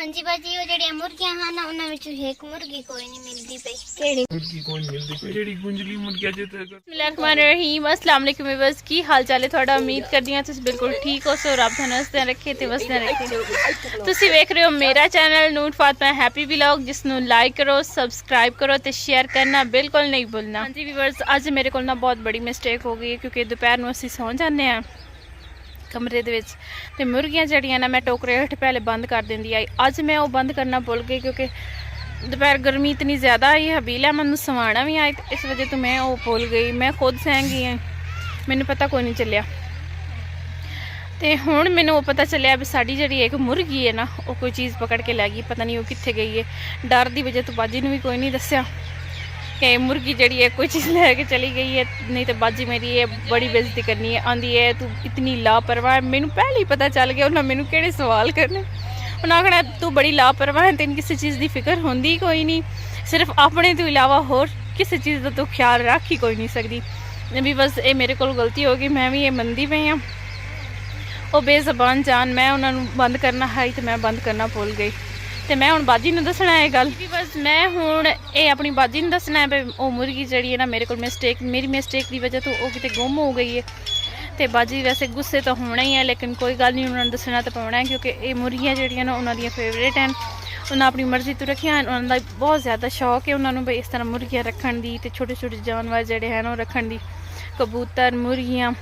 हाँ जी बाजी वो जड़ियां मुर्गियां हैं ना उन्हां विचों एक मुर्गी कोई नहीं मिलदी पई केड़ी मुर्गी कोई नहीं मिलती कोई जेड़ी गुंजली मुर्गिया जित बिस्मिल्लाहिर्रहमानिर्रहीम अस्सलाम वालेकुम व्यूअर्स की हाल चाल है थोड़ा उम्मीद करदी हां तुसीं बिल्कुल ठीक हो सो रब तुहानूं हसदे रखे ते वसदे रखे तुसीं वेख रहे हो मेरा चैनल नूर फातिमा हैप्पी व्लॉग जिसनूं लाइक करो सब्सक्राइब करो ते शेयर करना बिल्कुल नहीं भूलना। हाँ जी व्यूअर्स अज मेरे कोल ना बहुत बड़ी मिस्टेक हो गई है क्योंकि दोपहर नूं असीं सौ जाने आ कमरे दे विच ते मुर्गियां जड़ियां ना मैं टोकरे हेठ पहले बंद कर देंदी आई। अज मैं वो बंद करना भुल गई क्योंकि दोपहर गर्मी इतनी ज़्यादा आई हबील है मैनू सवाना भी आई इस वजह तो मैं वो भूल गई। मैं खुद सह गई है मैनू पता कोई नहीं चलिया तो हुण मैनू पता चलिया भी साड़ी जी एक मुर्गी है ना वो कोई चीज़ पकड़ के लै गई पता नहीं वो कित्थे गई है। डर की वजह तो बाजी ने भी कोई नहीं दस्या कि मुर्गी जड़ी है कोई चीज़ लैके चली गई है नहीं तो बाजी मेरी ये बड़ी बेइज्जती करनी है आंदी है तू इतनी लापरवाह। मैनू पहले ही पता चल गया उन्हें मैनू किहड़े सवाल करने उन्हें आखना तू बड़ी लापरवाह है तेन किसी चीज़ की फिक्र होंदी कोई नहीं सिर्फ अपने तो इलावा होर किसी चीज़ का तू ख्याल रख ही कोई नहीं सकती भी बस ये मेरे को गलती होगी मैं भी ये मनती पई हाँ। वो बेज़बान जान मैं उन्होंने बंद करना है तो मैं बंद करना भुल गई तो मैं हुण बाजी नूं दसना है गल कि बस मैं हुण ये अपनी बाजी नूं दसना है भी वो मुर्गी जड़ी है ना मेरे को मेरी मिस्टेक की वजह तो वो किते गुम हो गई है तो बाजी वैसे गुस्से तो होना ही है लेकिन कोई गल नहीं उन्होंने दसना तो पाना है क्योंकि ये मुर्गियां जड़ियां ना उन्होंने फेवरेट हैं उन्हें अपनी मर्जी तो रखिया उन्होंने बहुत ज़्यादा शौक है उन्होंने भी इस तरह मुर्गियां रखण दी ते छोटे छोटे जानवर जड़े हैं वो रखण दी कबूतर मुर्गियां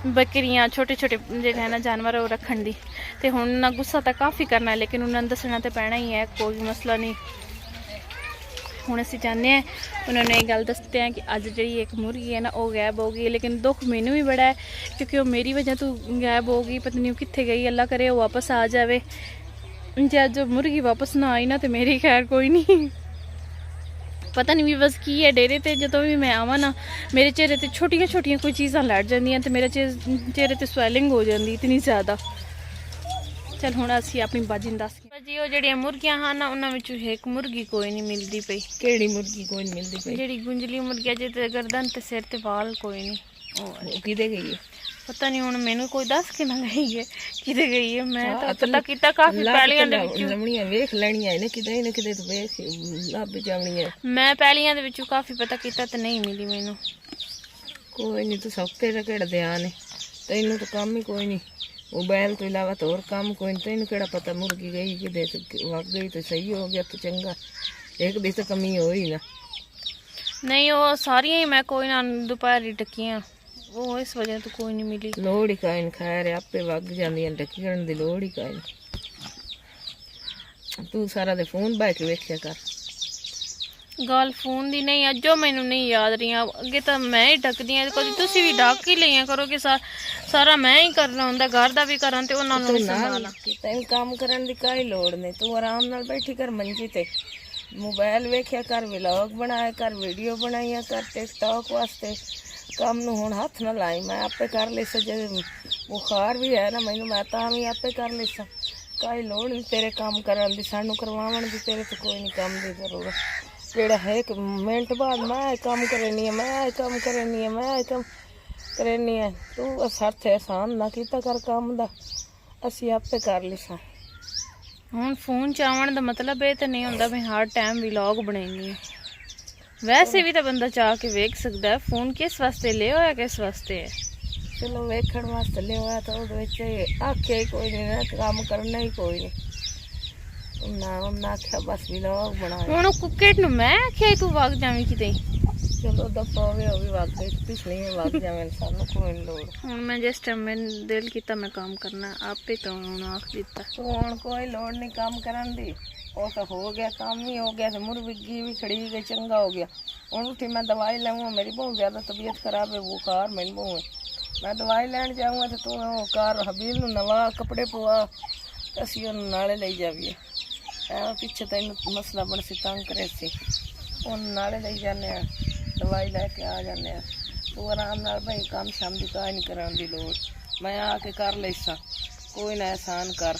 बकरियां छोटे छोटे जो है ना जानवर वो रखण दी ते हुण ना गुस्सा तो काफ़ी करना है लेकिन उन्होंने दसना तो पैना ही है कोई मसला नहीं। हुण असीं जाने हैं उन्होंने ये गल दसते हैं कि अज जी एक मुर्गी है ना वो गायब हो गई लेकिन दुख मैनू भी बड़ा है क्योंकि वो मेरी वजह तो गायब हो गई पता नहीं कित्थे गई अल्लाह करे वो वापस आ जाए जे अज मुर्गी वापस ना आई ना तो मेरी खैर कोई नहीं पता नहीं भी बस की है डेरे ते जो भी मैं आवा ना मेरे चेहरे ते छोटिया छोटिया कोई चीज़ां लड़ जांदियां ते मेरे चेहरे ते स्वेलिंग हो जाती इतनी ज़्यादा। चल हुण असीं अपनी बाजी नूं दस जी वो जड़ियां मुर्गियां हैं ना उन्हां विचों एक मुर्गी कोई नहीं मिलती पई केड़ी मुर्गी कोई नहीं मिलती पई जड़ी गुंजली मुर्गी जिते गर्दन ते सिर ते वाल कोई नहीं वो किदे गई है पता नहीं हुण मैनू कोई दस के ना गई है किते गई है मैं तो पता कीता काफी पैलियां दे विचों लमणियां वेख लेणियां है ना किते तो वेख लभ जावणियां मैं पैलियां दे विचों काफी पता कीता ते नहीं मिली मैनू कोई नहीं तू सब तेरा केड़ा ध्यान है तैनू तो काम ही कोई नहीं मोबाइल तो इलावा तो और काम कोई नहीं तैनू केड़ा पता मुर्गी गई किदे वग गई तो सही हो गया तो चंगा एक दी तो कमी हो ही ना नहीं वो सारियां ही मैं कोई ना दोपहर ही डकियां वो इस वजह तो कोई नहीं मिली लोड़ ही काइन खैर आपे वग जांदियां डकण दी लोड़ ही काइन तू सारा दे फोन बाय के वेख्या कर गल फोन दी नहीं अजो मैनू नहीं याद रही अगे तो मैं ही डकदी हाँ कभी तुसी भी डक ही लिया करो कि सारा मैं ही करना हुंदा घर दा भी करां ते उन्हां नूं संभालां तैनूं काम करन दी काई लोड़ नहीं तू आराम नाल बैठी कर मंजी ते मोबाइल वेख्या कर व्लॉग बनाया कर वीडियो बनाइया कर टिकटॉक वास्ते काम नूं हुण हथ ना लाई मैं आपे कर लेसा जे बुखार भी है ना मैनू मैं तां भी आपे कर लेसा काई लोड़ नहीं तेरे काम करन दी सानू करवावण दी तेरे तो कोई नहीं काम दी जरूरत केड़ा है एक मिनट बाद मैं काम करनी है मैं काम करनी है मैं काम करनी है तू हथ एहसान ना कीता कर काम दा असी आपे कर लेसा हुण फोन च आवन दा मतलब ये तो नहीं हुंदा भी हर टाइम व्लॉग बनाएंगी वैसे भी तो बंदा चाह के वेख सकता है फोन किस वास्ते ले होया किस वास्ते है चलो वेखण वास्ते ले होया तो उहदे विच आखे ही कोई नहीं ना काम करना ही कोई नहीं उन्हें आख्या बस व्लॉग बना हुण कुकेट नूं मैं आख्या तू वग जावीं किते चलो दफा होवे वो भी वग गई पिछली वग जावे सानू कोई नहीं लोड़ हुण मैं जिस टाइम मैं दिल कीता मैं काम करना आपे तो हुण आख दिता हुण कोई लोड़ नहीं काम करन दी वो तो हो गया काम ही हो गया तो मुर्गी भी खड़ी गई चंगा हो गया हुण उठी मैं दवाई लूँगा मेरी बहुत ज़्यादा तबीयत खराब है बुखार मैनू बहुत है मैं दवाई लैन जाऊँगा तो तू वो कार हबील नूं नवा कपड़े पवा असीं उन्हूं नाले ले जावीए पिछे तैनूं मसला बन सी तंग करे सी उन्हूं नाले ले जाने दवाई लैके आ जाने तू आराम नाल भाई काम शाम दी काई नहीं करन दी लोड़ मैं आके कर लेसा कोई ना एहसान कर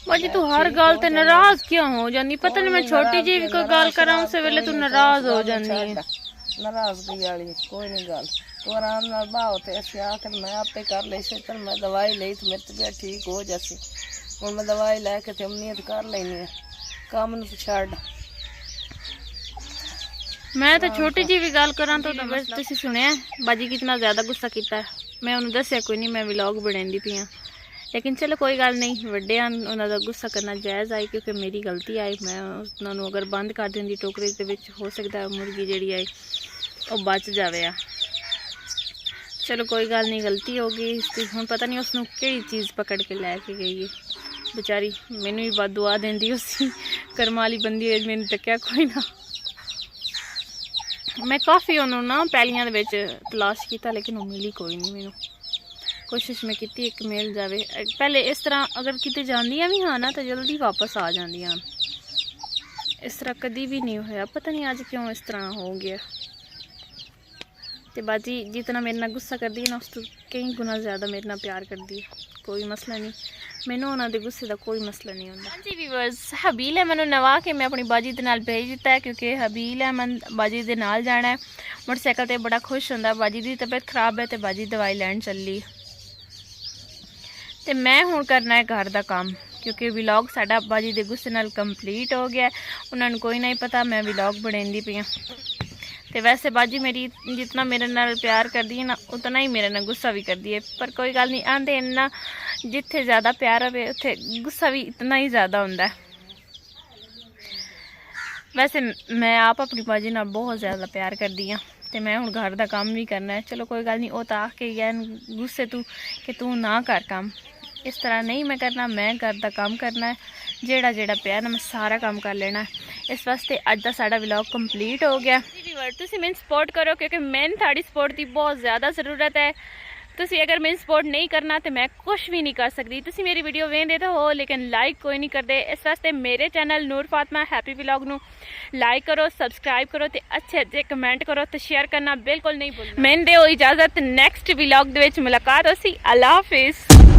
बाजी तू हर गल ते नाराज क्यों हो जानी पता नहीं मैं छोटी जी भी कोई गल करा उस वेले तू नाराज हो जानी है नाराजगी वाली कोई नहीं गल तू आराम नाल बाहो ते असीं आकर मैं आपे कर ले से मैं दवाई ली तो मेरी तबीयत ठीक हो जासी ਹੁਣ ਮੈਂ ਦਵਾਈ ਲੈ ਕੇ ਤੇ ਅਮਨੀਅਤ ਕਰ ਲੈਣੀ ਆ, ਕੰਮ ਨੂੰ ਛੱਡ। ਮੈਂ ਤਾਂ ਛੋਟੀ ਜੀ ਵੀ ਗੱਲ ਕਰਾਂ ਤਾਂ ਬਸ ਤੁਸੀਂ ਸੁਣਿਆ ਬਾਜੀ ਕਿੰਨਾ ਜ਼ਿਆਦਾ ਗੁੱਸਾ ਕੀਤਾ ਹੈ। ਮੈਂ ਉਹਨੂੰ ਦੱਸਿਆ ਕੋਈ ਨਹੀਂ, ਮੈਂ ਵਲੌਗ ਬਣਾਉਂਦੀ ਪਈ ਹਾਂ, ਲੇਕਿਨ ਚਲੋ ਕੋਈ ਗੱਲ ਨਹੀਂ, ਵੱਡਿਆਂ ਉਹਨਾਂ ਦਾ ਗੁੱਸਾ ਕਰਨਾ ਜਾਇਜ਼ ਆਈ ਕਿਉਂਕਿ ਮੇਰੀ ਗਲਤੀ ਆਈ। ਮੈਂ ਉਹਨਾਂ ਨੂੰ ਅਗਰ ਬੰਦ ਕਰ ਦਿੰਦੀ ਟੋਕਰੇ ਦੇ ਵਿੱਚ, ਹੋ ਸਕਦਾ ਮੁਰਗੀ ਜਿਹੜੀ ਆਈ ਉਹ ਬਚ ਜਾਵੇ ਆ। ਚਲੋ ਕੋਈ ਗੱਲ ਨਹੀਂ, ਗਲਤੀ ਹੋ ਗਈ ਇਸਦੀ। ਹੁਣ ਪਤਾ ਨਹੀਂ ਉਸਨੂੰ ਕਿਹੜੀ ਚੀਜ਼ ਪਕੜ ਕੇ ਲੈ ਕੇ ਗਈ ਹੈ बेचारी, मैनू भी बहुत दुआ देंदी उसी कर्म वाली बंदी है, मैंने तकिया कोई ना। मैं काफ़ी उन्होंने ना पैलियां दे विच तलाश किया लेकिन वो मिली कोई नहीं। मैनू कोशिश मैं की एक मिल जाए। पहले इस तरह अगर किते जांदियां भी हाँ ना तो जल्दी वापस आ जांदियां, इस तरह कभी भी नहीं होया। पता नहीं अज क्यों इस तरह हो गया। तो बाजी जितना मेरे ना गुस्सा करती है ना उस तो कई गुना ज़्यादा मेरे ना प्यार करती है। कोई मसला नहीं, मैनू उन्होंने गुस्से का कोई मसला नहीं होता। हाँ जी व्यूअर्स, हबील अहमद नूं नवा के मैं अपनी बाजी दे नाल भेज दिता है क्योंकि हबील अहमद बाजी दे नाल जाना है। मोटरसाइकिल ते बड़ा खुश होंदा। बाजी दी तबीयत खराब है तो बाजी दवाई लैन चली। तो मैं हुण करना है घर का काम क्योंकि व्लॉग साडा बाजी दे गुस्से नाल कंप्लीट हो गया। उन्होंने कोई नहीं पता मैं व्लॉग बनांदी पई हां। तो वैसे बाजी मेरी जितना मेरे नाल प्यार करती है ना उतना ही मेरे नाल गुस्सा भी करती है, पर कोई गल नहीं। आंदे इन्ना जिथे ज़्यादा प्यार होवे उत्थे गुस्सा भी इतना ही ज़्यादा हुंदा है। वैसे मैं आप अपनी बाजी नाल बहुत ज़्यादा प्यार करती हाँ। तो मैं हुण घर का काम भी करना है। चलो कोई गल नहीं, वो तो आके गया गुस्से तू कि तू ना कर काम, इस तरह नहीं मैं करना। मैं घर का काम करना है, जेड़ा जेड़ा पिया ना मैं सारा काम कर लेना है। इस वास्ते अज का साडा व्लॉग कंप्लीट हो गया। तुसीं मैनूं सपोर्ट करो क्योंकि मैनूं तुहाडी सपोर्ट की बहुत ज़्यादा ज़रूरत है। तुसीं अगर मैनूं सपोर्ट नहीं करना तो मैं कुछ भी नहीं कर सकती। तुसीं मेरी वीडियो वेंदे तो हो लेकिन लाइक कोई नहीं करते। इस वास्ते मेरे चैनल नूर फातिमा हैप्पी व्लॉग नूं लाइक करो, सबसक्राइब करो तो अच्छे अच्छे कमेंट करो तो शेयर करना बिल्कुल नहीं भूलना। मैनूं दिओ इजाज़त, नैक्सट व्लॉग दे विच मुलाकात होसी। अल्लाह हाफिज़।